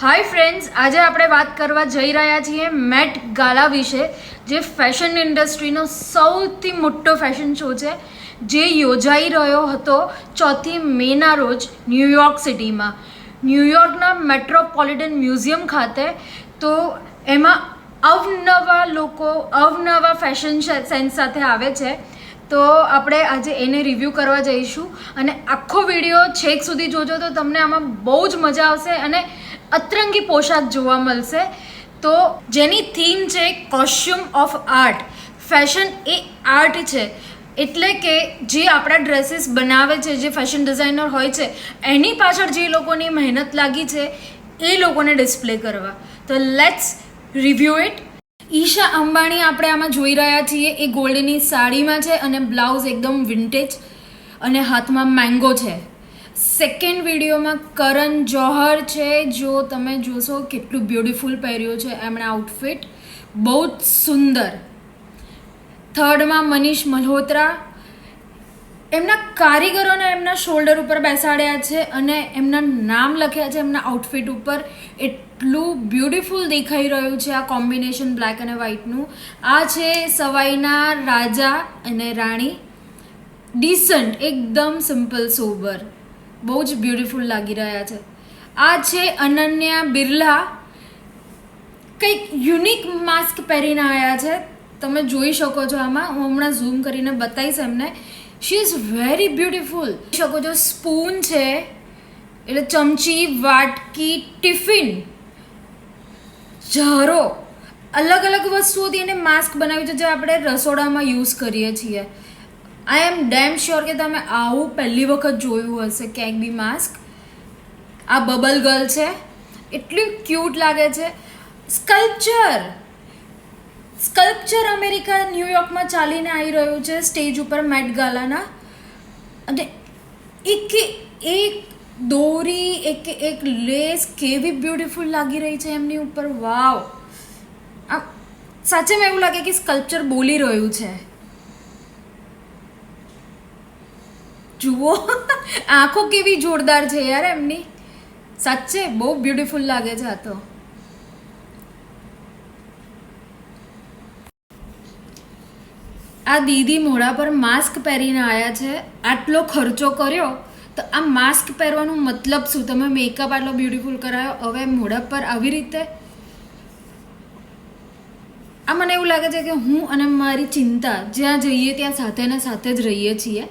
Hi friends, આજે આપણે વાત કરવા જઈ રહ્યા છીએ મેટ ગાલા વિશે, જે ફેશન ઇન્ડસ્ટ્રીનો સૌથી મોટો ફેશન શો છે, જે યોજાઈ રહ્યો હતો 4 મેના રોજ ન્યૂયોર્ક સિટીમાં, ન્યૂયોર્કના મેટ્રોપોલિટન મ્યુઝિયમ ખાતે. તો એમાં અવનવા લોકો અવનવા ફેશન સેન્સ સાથે આવે છે. તો આપણે આજે એને રિવ્યૂ કરવા જઈશું અને આખો વિડીયો છેક સુધી જોજો તો તમને આમાં બહુ જ મજા આવશે અને અતરંગી પોશાક જોવા મળશે. તો જેની થીમ છે costume of art. Fashion A art છે, એટલે કે જે આપણા ડ્રેસીસ બનાવે છે, જે ફેશન ડિઝાઇનર હોય છે, એની પાછળ જે લોકોની મહેનત લાગી છે એ લોકોને ડિસ્પ્લે કરવા. તો let's review it. Isha Ambani આપણે આમાં જોઈ રહ્યા છીએ. એ ગોલ્ડની સાડીમાં છે અને બ્લાઉઝ એકદમ વિન્ટેજ અને હાથમાં મેંગો છે. સેકન્ડ વિડીયોમાં કરણ જોહર છે. જો તમે જોશો કેટલું બ્યુટીફુલ પહેર્યું છે એમણે આઉટફિટ, બહુ જ સુંદર. થર્ડમાં મનીષ મલ્હોત્રા. એમના કારીગરોને એમના શોલ્ડર ઉપર બેસાડ્યા છે અને એમના નામ લખ્યા છે એમના આઉટફિટ ઉપર. એટલું બ્યુટીફુલ દેખાઈ રહ્યું છે આ કોમ્બિનેશન બ્લેક અને વ્હાઇટનું. આ છે સવાઈના રાજા અને રાણી. ડિસન્ટ, એકદમ સિમ્પલ સોબર, બહુ જ બ્યુટીફુલ લાગી રહ્યા છે. આ છે અનન્યા બિરલા. કંઈક યુનિક માસ્ક પહેરીને આવ્યા છે, તમે જોઈ શકો છો આમાં. હું હમણાં ઝૂમ કરીને બતાવીશ એમને. She is very beautiful. શકો છો સ્પૂન છે, એટલે ચમચી, વાટકી, ટિફિન, જારો, અલગ અલગ વસ્તુઓથી એને માસ્ક બનાવ્યું છે જે આપણે રસોડામાં યુઝ કરીએ છીએ. આઈ એમ ડેમ શ્યોર કે તમે આવું પહેલી વખત જોયું હશે ક્યાંક બી માસ્ક. આ બબલ ગર્લ છે, એટલી ક્યુટ લાગે છે. સ્કલ્પચર અમેરિકા ન્યૂયોર્કમાં ચાલીને આવી રહ્યું છે સ્ટેજ ઉપર મેટ ગાલાના. અને એક દોરી, એક લેસ કેવી બ્યુટીફુલ લાગી રહી છે એમની ઉપર. વાવ! આમ સાચેમાં એવું લાગે કે સ્કલ્પચર બોલી રહ્યું છે. જુઓ આંખો કેવી જોરદાર છે યાર એમની. સાચે બહુ બ્યુટીફુલ લાગે છે આ તો. આ દીદી મોઢા પર માસ્ક પહેરીને આવ્યા છે. આટલો ખર્ચો કર્યો તો આ માસ્ક પહેરવાનું મતલબ શું? તમે મેકઅપ આટલો બ્યુટીફુલ કરાયો, હવે મોઢા પર આવી રીતે. આ મને એવું લાગે છે કે હું અને મારી ચિંતા જ્યાં જઈએ ત્યાં સાથે ને સાથે જ રહીએ છીએ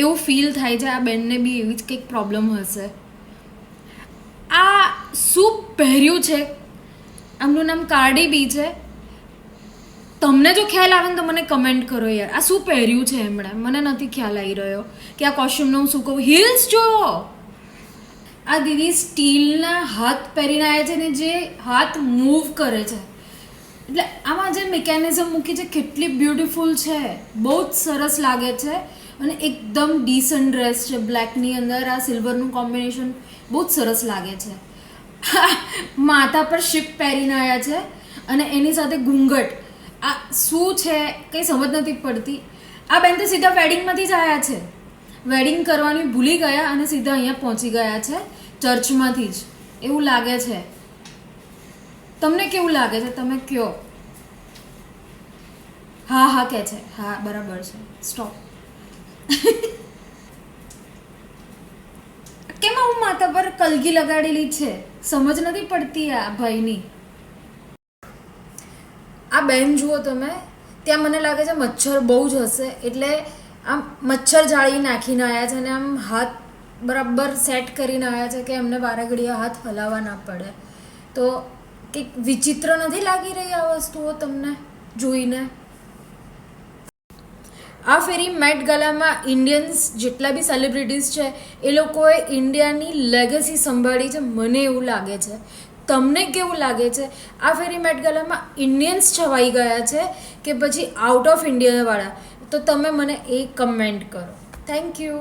એવું ફીલ થાય છે. આ બેનને બી એવી જ કંઈક પ્રોબ્લેમ હશે. આ શું પહેર્યું છે? આમનું નામ કાર્ડી બી છે. તમને જો ખ્યાલ આવે ને તો મને કમેન્ટ કરો યાર, આ શું પહેર્યું છે એમણે? મને નથી ખ્યાલ આવી રહ્યો કે આ કોસ્ચ્યુમનો હું શું કહું. હીલ્સ જો, આ દીદી સ્ટીલના હાથ પહેરીને આવ્યા છે ને જે હાથ મૂવ કરે છે. એટલે આમાં જે મિકેનિઝમ મૂકી છે કેટલી બ્યુટીફુલ છે, બહુ જ સરસ લાગે છે. અને એકદમ ડીસન્ટ ડ્રેસ છે, બ્લેકની અંદર આ સિલ્વરનું કોમ્બિનેશન બહુ જ સરસ લાગે છે. માથા પર શિપ પહેરીને આવ્યા છે અને એની સાથે ઘૂંઘટ. આ શું છે કંઈ સમજ નથી પડતી. આ બેન તો સીધા વેડિંગમાંથી જ આવ્યા છે. વેડિંગ કરવાની ભૂલી ગયા અને સીધા અહીંયા પહોંચી ગયા છે ચર્ચમાંથી જ, એવું લાગે છે. તમને કેવું લાગે છે? તમે કયો. હા કે છે, હા બરાબર છે. સ્ટોપ. કેમ આવું માથા પર કલગી લગાડેલી છે? સમજ નથી પડતી આ ભાઈની. આ બેન જુઓ તમે, ત્યાં મને લાગે છે મચ્છર બહુ જ હશે એટલે આમ મચ્છર જાળી નાખીને આવ્યા છે અને આમ હાથ બરાબર સેટ કરીને આવ્યા છે કે એમને વારે ઘડીએ હાથ હલાવવા ના પડે. તો કંઈક વિચિત્ર નથી લાગી રહી આ વસ્તુઓ તમને જોઈને? આ ફેરી મેટ ગાલામાં ઇન્ડિયન્સ જેટલા બી સેલિબ્રિટીઝ છે એ લોકોએ ઇન્ડિયાની લેગસી સંભાળી છે, મને એવું લાગે છે. તમને કેવું લાગે છે? આ ફેરી મેટ ગાલામાં ઇન્ડિયન્સ છવાઈ ગયા છે કે પછી આઉટ ઓફ ઇન્ડિયાવાળા? તો તમે મને એ કમેન્ટ કરો. Thank you.